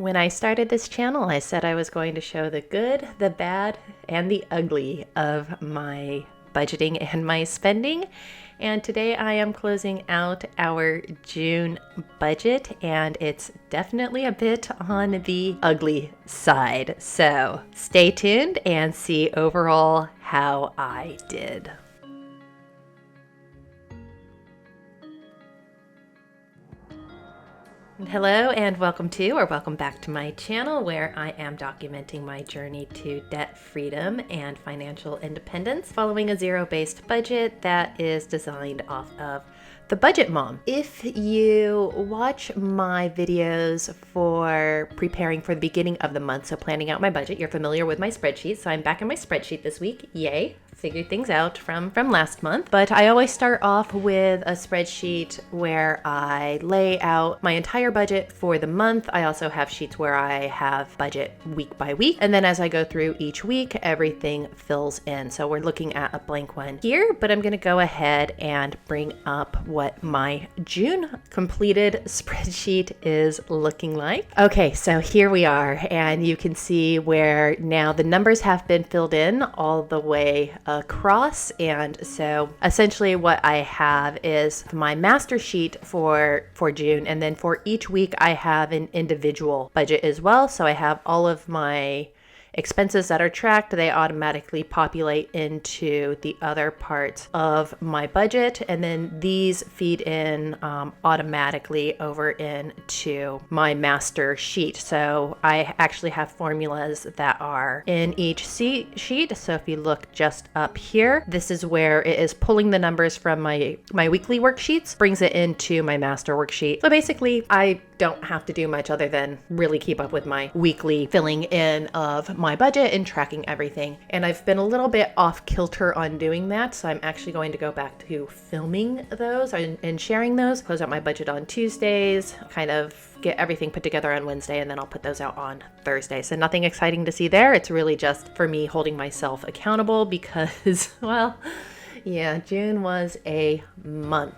When I started this channel, I said I was going to show the good, the bad, and the ugly of my budgeting and my spending. And today I am closing out our June budget, and it's definitely a bit on the ugly side. So stay tuned and see overall how I did. Hello and welcome back to my channel, where I am documenting my journey to debt freedom and financial independence following a zero-based budget that is designed off of the Budget Mom. If you watch my videos for preparing for the beginning of the month, so planning out my budget, you're familiar with my spreadsheet. So I'm back in my spreadsheet this week. Yay. Figured things out from last month. But I always start off with a spreadsheet where I lay out my entire budget for the month. I also have sheets where I have budget week by week. And then as I go through each week, everything fills in. So we're looking at a blank one here, but I'm going to go ahead and bring up what my June completed spreadsheet is looking like. Okay, so here we are, and you can see where now the numbers have been filled in all the way across. And so essentially what I have is my master sheet for June, and then for each week I have an individual budget as well. So I have all of my expenses that are tracked. They automatically populate into the other parts of my budget, and then these feed in automatically over into my master sheet. So I actually have formulas that are in each sheet. So if you look just up here, this is where it is pulling the numbers from my weekly worksheets, brings it into my master worksheet. So basically I don't have to do much other than really keep up with my weekly filling in of my budget and tracking everything. And I've been a little bit off kilter on doing that, so I'm actually going to go back to filming those and sharing those. Close out my budget on Tuesdays, kind of get everything put together on Wednesday, and then I'll put those out on Thursday. So nothing exciting to see there. It's really just for me holding myself accountable because, well, yeah, June was a month.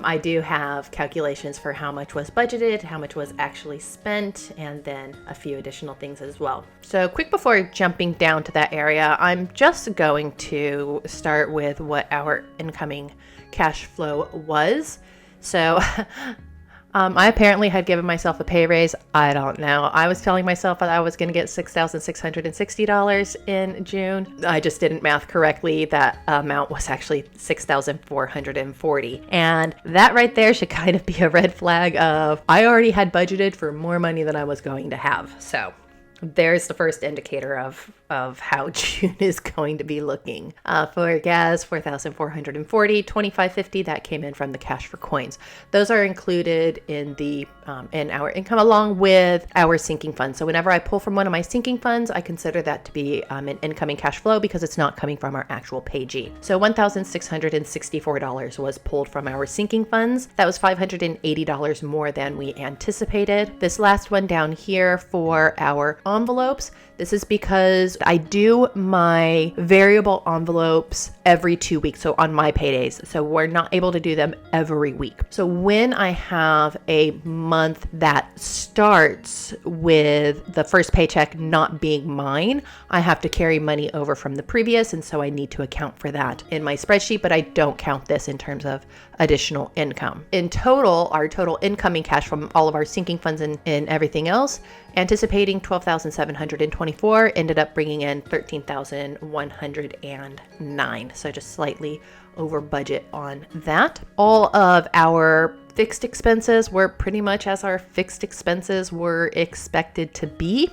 I do have calculations for how much was budgeted, how much was actually spent, and then a few additional things as well. So quick before jumping down to that area, I'm just going to start with what our incoming cash flow was. So I apparently had given myself a pay raise. I don't know. I was telling myself that I was going to get $6,660 in June. I just didn't math correctly. That amount was actually $6,440. And that right there should kind of be a red flag of I already had budgeted for more money than I was going to have. So there's the first indicator of how June is going to be looking. For gas, $4,440, $25.50, that came in from the cash for coins. Those are included in the in our income along with our sinking funds. So whenever I pull from one of my sinking funds, I consider that to be an incoming cash flow because it's not coming from our actual payee. So $1,664 was pulled from our sinking funds. That was $580 more than we anticipated. This last one down here for our envelopes, this is because I do my variable envelopes every 2 weeks, so on my paydays. So we're not able to do them every week. So when I have a month that starts with the first paycheck not being mine, I have to carry money over from the previous, and so I need to account for that in my spreadsheet, but I don't count this in terms of additional income. In total, our total incoming cash from all of our sinking funds and everything else, anticipating $12,724, ended up bringing in $13,109. So just slightly over budget on that. All of our fixed expenses were pretty much as our fixed expenses were expected to be.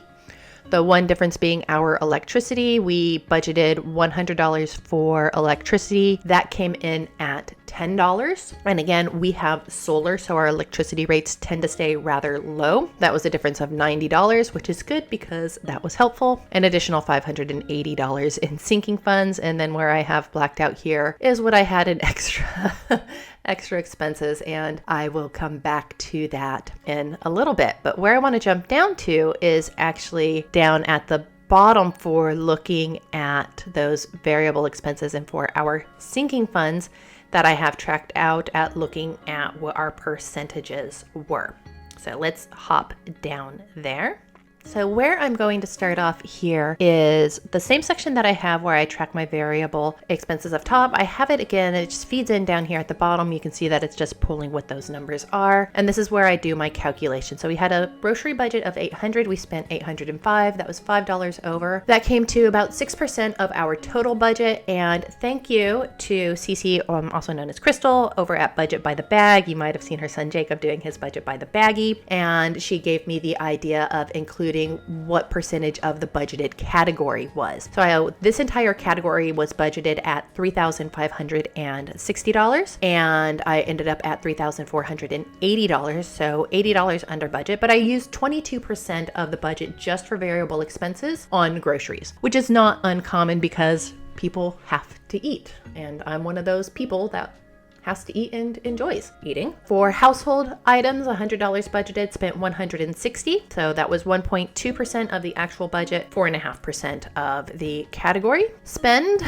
The one difference being our electricity. We budgeted $100 for electricity. That came in at $10. And again, we have solar, so our electricity rates tend to stay rather low. That was a difference of $90, which is good because that was helpful. An additional $580 in sinking funds. And then where I have blacked out here is what I had in extra expenses, and I will come back to that in a little bit. But where I want to jump down to is actually down at the bottom for looking at those variable expenses and for our sinking funds that I have tracked out at looking at what our percentages were. So let's hop down there. So where I'm going to start off here is the same section that I have where I track my variable expenses up top. I have it again, it just feeds in down here at the bottom. You can see that it's just pulling what those numbers are. And this is where I do my calculation. So we had a grocery budget of $800. We spent $805. That was $5 over. That came to about 6% of our total budget. And thank you to Cece, also known as Crystal, over at Budget by the Bag. You might have seen her son Jacob doing his Budget by the Baggie. And she gave me the idea of including what percentage of the budgeted category was. So this entire category was budgeted at $3,560, and I ended up at $3,480, so $80 under budget, but I used 22% of the budget just for variable expenses on groceries, which is not uncommon because people have to eat, and I'm one of those people that has to eat and enjoys eating. For household items, $100 budgeted, spent $160. So that was 1.2% of the actual budget, 4.5% of the category. Spend,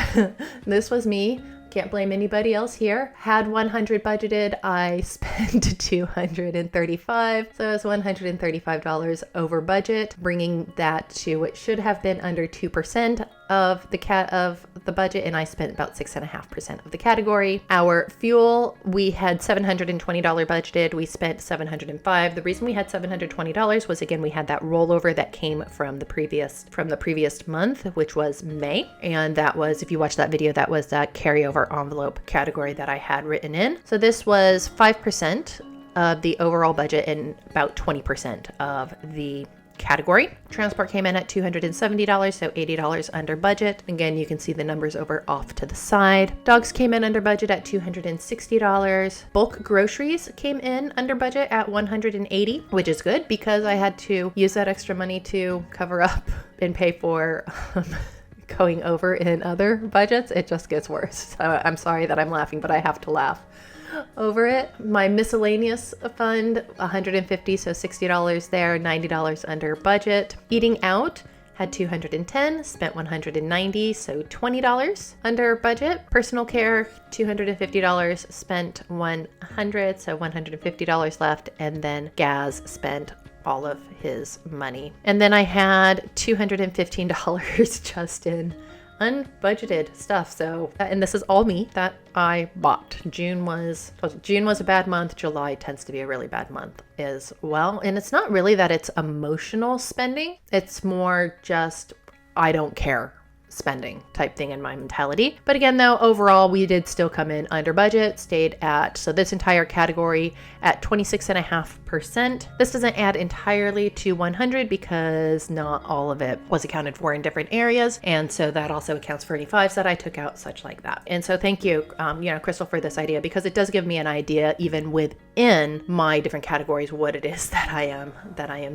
this was me. Can't blame anybody else here. Had 100 budgeted, I spent 235. So it's $135 over budget, bringing that to what should have been under 2% of the budget, and I spent about 6.5% of the category. Our fuel, we had $720 budgeted. We spent $705. The reason we had $720 was, again, we had that rollover that came from the previous month, which was May, and that was, if you watch that video, that was that carryover envelope category that I had written in. So this was 5% of the overall budget and about 20% of the category. Transport came in at $270, so $80 under budget. Again, you can see the numbers over off to the side. Dogs came in under budget at $260. Bulk groceries came in under budget at $180, which is good because I had to use that extra money to cover up and pay for going over in other budgets. It just gets worse. So I'm sorry that I'm laughing, but I have to laugh over it. My miscellaneous fund, $150, so $60 there, $90 under budget. Eating out, had 210, spent 190, so $20 under budget. Personal care, $250, spent 100, so $150 left, and then Gaz spent all of his money. And then I had $215 just in unbudgeted stuff. So, and this is all me that I bought. June was a bad month. July tends to be a really bad month as well. And it's not really that it's emotional spending. It's more just, I don't care spending type thing in my mentality. But again, though, overall, we did still come in under budget, stayed at, so this entire category at 26.5%. This doesn't add entirely to 100 because not all of it was accounted for in different areas. And so that also accounts for any fives that I took out, such like that. And so thank you, Crystal, for this idea, because it does give me an idea even within my different categories, what it is that I am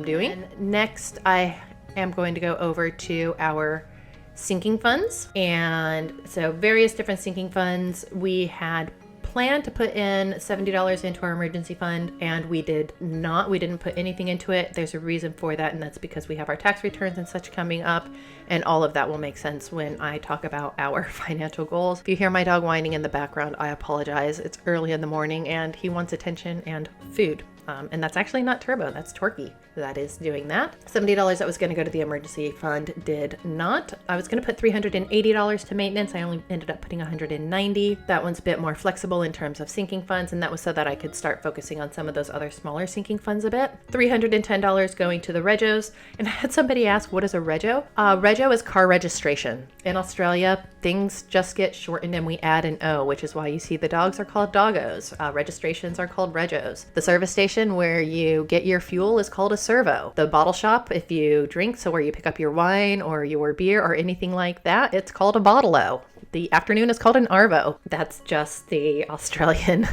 doing. And next, I am going to go over to our sinking funds. And so various different sinking funds. We had planned to put in $70 into our emergency fund, and we didn't put anything into it. There's a reason for that, and that's because we have our tax returns and such coming up, and all of that will make sense when I talk about our financial goals. If you hear my dog whining in the background, I apologize. It's early in the morning and he wants attention and food. And that's actually not Turbo, that's Torky that is doing that. $70 that was going to go to the emergency fund did not. I was going to put $380 to maintenance. I only ended up putting $190. That one's a bit more flexible in terms of sinking funds, and that was so that I could start focusing on some of those other smaller sinking funds a bit. $310 going to the regos. And I had somebody ask, what is a rego? Rego is car registration. In Australia, things just get shortened and we add an O, which is why you see the dogs are called doggos. Registrations are called regos. The service station where you get your fuel is called a servo. The bottle shop, if you drink, so where you pick up your wine or your beer or anything like that, it's called a bottle-o. The afternoon is called an arvo. That's just the Australian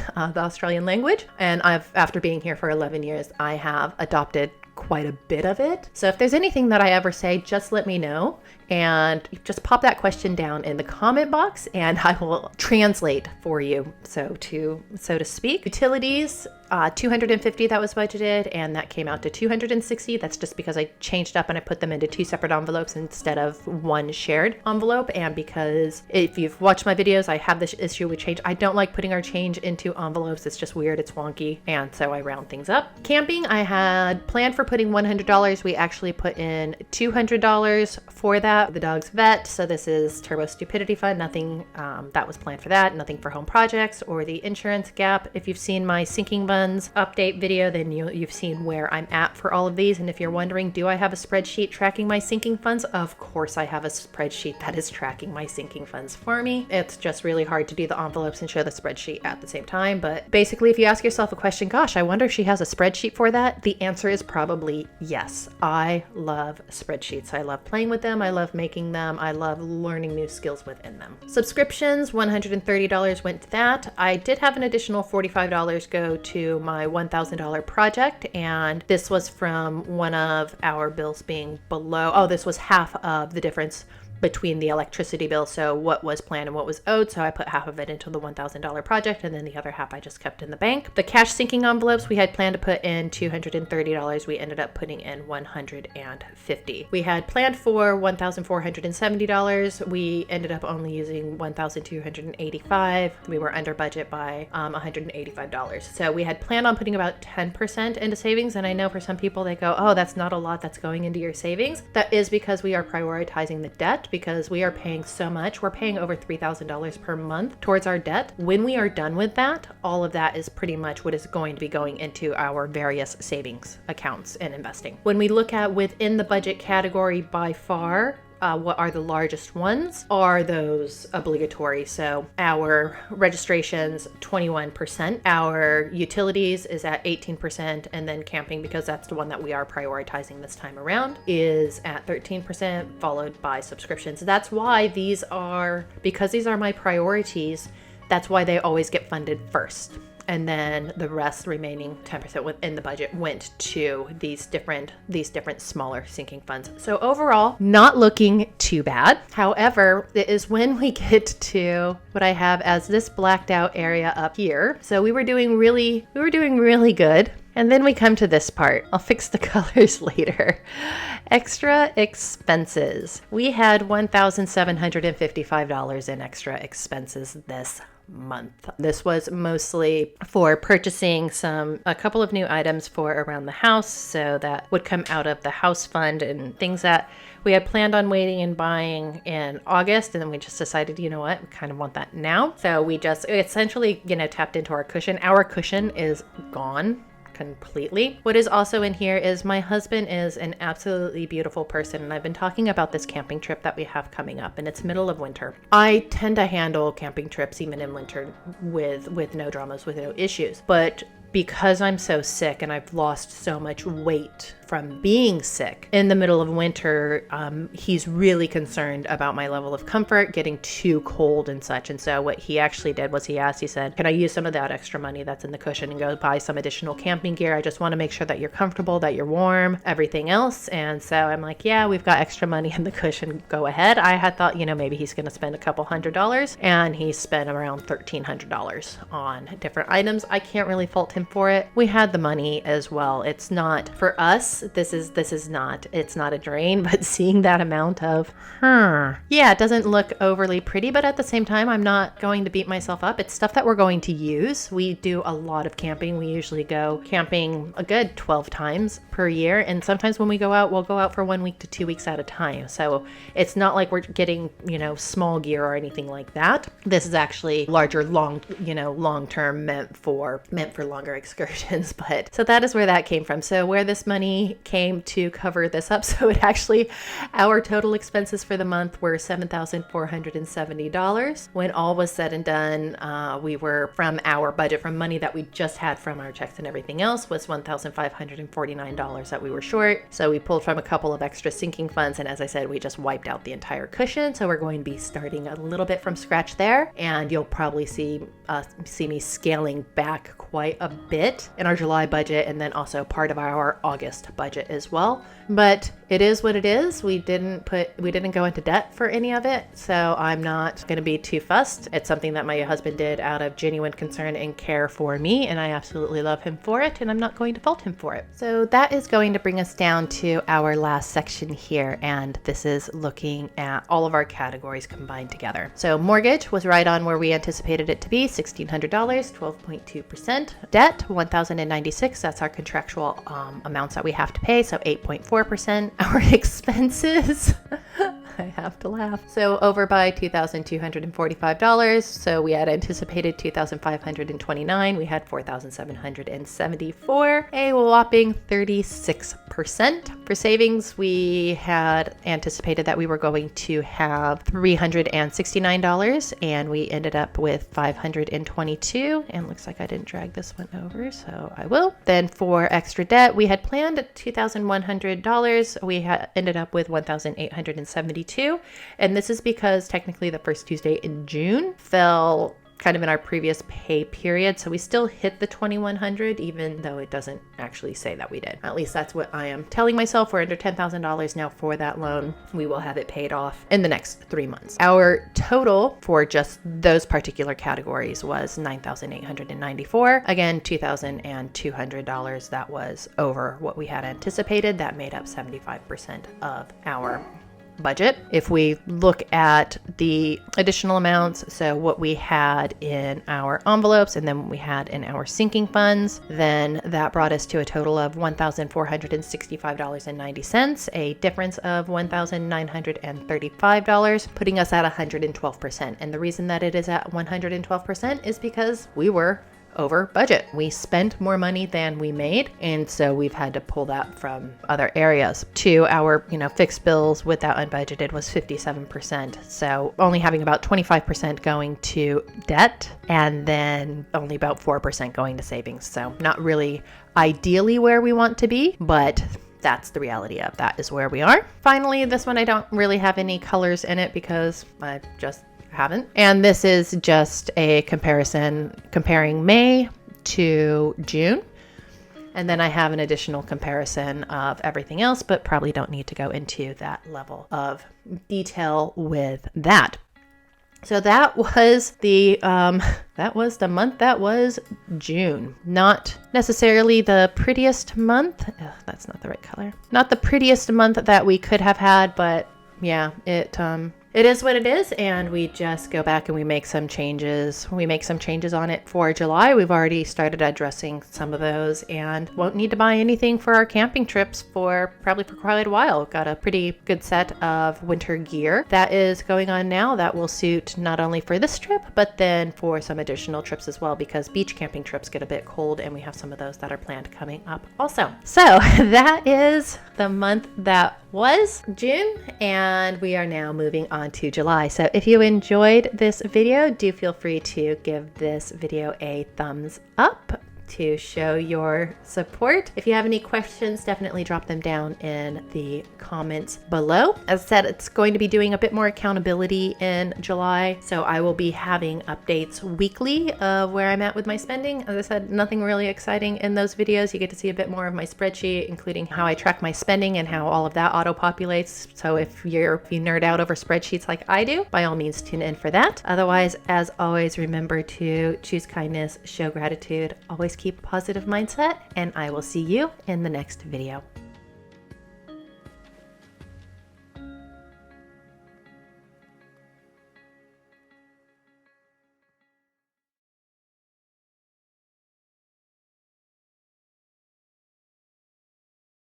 language. And after being here for 11 years, I have adopted quite a bit of it. So if there's anything that I ever say, just let me know and just pop that question down in the comment box and I will translate for you, so to speak. Utilities, $250 that was budgeted, and that came out to $260. That's just because I changed up and I put them into 2 separate envelopes instead of 1 shared envelope. And because if you've watched my videos, I have this issue with change. I don't like putting our change into envelopes. It's just weird. It's wonky. And so I round things up. Camping, I had planned for putting $100. We actually put in $200 for that. The dog's vet. So this is Turbo Stupidity Fund. Nothing that was planned for that. Nothing for home projects or the insurance gap. If you've seen my sinking funds update video, then you've seen where I'm at for all of these. And if you're wondering, do I have a spreadsheet tracking my sinking funds? Of course I have a spreadsheet that is tracking my sinking funds for me. It's just really hard to do the envelopes and show the spreadsheet at the same time. But basically, if you ask yourself a question, gosh, I wonder if she has a spreadsheet for that, the answer is probably yes. I love spreadsheets. I love playing with them. I love making them. I love learning new skills within them. Subscriptions, $130 went to that. I did have an additional $45 go to my $1,000 project, and this was from one of our bills being below. This was half of the difference between the electricity bill, so what was planned and what was owed. So I put half of it into the $1,000 project, and then the other half I just kept in the bank. The cash sinking envelopes, we had planned to put in $230. We ended up putting in $150. We had planned for $1,470. We ended up only using $1,285. We were under budget by $185. So we had planned on putting about 10% into savings, and I know for some people they go, oh, that's not a lot that's going into your savings. That is because we are prioritizing the debt, because we are paying so much. We're paying over $3,000 per month towards our debt. When we are done with that, all of that is pretty much what is going to be going into our various savings accounts and investing. When we look at within the budget category, by far, what are the largest ones are those obligatory. So our registrations, 21%, our utilities is at 18%, and then camping, because that's the one that we are prioritizing this time around, is at 13%, followed by subscriptions. That's why because these are my priorities, that's why they always get funded first. And then the rest, remaining 10% within the budget, went to these different smaller sinking funds. So overall, not looking too bad. However, it is when we get to what I have as this blacked out area up here. So we were doing really good. And then we come to this part. I'll fix the colors later. Extra expenses. We had $1,755 in extra expenses this month. This was mostly for purchasing a couple of new items for around the house, so that would come out of the house fund, and things that we had planned on waiting and buying in August, and then we just decided, you know what, we kind of want that now. So we just essentially, tapped into our cushion. Our cushion is gone completely. What is also in here is my husband is an absolutely beautiful person, and I've been talking about this camping trip that we have coming up, and it's middle of winter. I tend to handle camping trips even in winter with no dramas, with no issues, but because I'm so sick and I've lost so much weight from being sick in the middle of winter, he's really concerned about my level of comfort, getting too cold and such. And so what he actually did was he said, can I use some of that extra money that's in the cushion and go buy some additional camping gear? I just want to make sure that you're comfortable, that you're warm, everything else. And so I'm like, yeah, we've got extra money in the cushion. Go ahead. I had thought, maybe he's going to spend a couple $100s, and he spent around $1,300 on different items. I can't really fault him for it. We had the money as well. It's not for us. It's not a drain, but seeing that amount of, it doesn't look overly pretty, but at the same time, I'm not going to beat myself up. It's stuff that we're going to use. We do a lot of camping. We usually go camping a good 12 times per year. And sometimes when we go out, we'll go out for 1 week to 2 weeks at a time. So it's not like we're getting, small gear or anything like that. This is actually larger, long-term, meant for longer excursions. But so that is where that came from. So where this money came to cover this up. So it actually, our total expenses for the month were $7,470. When all was said and done, we were, from our budget, from money that we just had from our checks and everything else, was $1,549 that we were short. So we pulled from a couple of extra sinking funds. And as I said, we just wiped out the entire cushion. So we're going to be starting a little bit from scratch there. And you'll probably see me scaling back quite a bit in our July budget, and then also part of our August budget as well. But it is what it is. We didn't go into debt for any of it, so I'm not going to be too fussed. It's something that my husband did out of genuine concern and care for me, and I absolutely love him for it, and I'm not going to fault him for it. So that is going to bring us down to our last section here, and this is looking at all of our categories combined together. So mortgage was right on where we anticipated it to be, $1,600, 12.2%. Debt, $1,096. That's our contractual amounts that we have to pay, so 8.4%. Our expenses, I have to laugh. So over by $2,245. So we had anticipated $2,529. We had $4,774, a whopping 36%. For savings, we had anticipated that we were going to have $369, and we ended up with $522. And looks like I didn't drag this one over, so I will. Then for extra debt, we had planned $2,100. We had ended up with $1,872. And this is because technically the first Tuesday in June fell kind of in our previous pay period. So we still hit the $2,100, even though it doesn't actually say that we did. At least that's what I am telling myself. We're under $10,000 now for that loan. We will have it paid off in the next 3 months. Our total for just those particular categories was $9,894. Again, $2,200. That was over what we had anticipated. That made up 75% of our budget. If we look at the additional amounts, so what we had in our envelopes and then what we had in our sinking funds, then that brought us to a total of $1,465.90, a difference of $1,935, putting us at 112%. And the reason that it is at 112% is because we were over budget. We spent more money than we made, and so we've had to pull that from other areas. To our, fixed bills with that unbudgeted was 57%. So only having about 25% going to debt, and then only about 4% going to savings. So not really ideally where we want to be, but that's the reality of that is where we are. Finally, this one I don't really have any colors in it because I just haven't. And this is just a comparison comparing May to June. And then I have an additional comparison of everything else, but probably don't need to go into that level of detail with that. So that was the month that was June. Not necessarily the prettiest month. Ugh, that's not the right color. Not the prettiest month that we could have had, but yeah, it is what it is, and we just go back and we make some changes. We make some changes on it for July. We've already started addressing some of those and won't need to buy anything for our camping trips probably for quite a while. Got a pretty good set of winter gear that is going on now that will suit not only for this trip, but then for some additional trips as well, because beach camping trips get a bit cold and we have some of those that are planned coming up also. So that is the month that was June, and we are now moving on to July. So if you enjoyed this video, do feel free to give this video a thumbs up to show your support. If you have any questions, definitely drop them down in the comments below. As I said, it's going to be doing a bit more accountability in July, so I will be having updates weekly of where I'm at with my spending. As I said, nothing really exciting in those videos. You get to see a bit more of my spreadsheet, including how I track my spending and how all of that auto-populates. So if you nerd out over spreadsheets like I do, by all means tune in for that. Otherwise, as always, remember to choose kindness, show gratitude, always keep a positive mindset, and I will see you in the next video.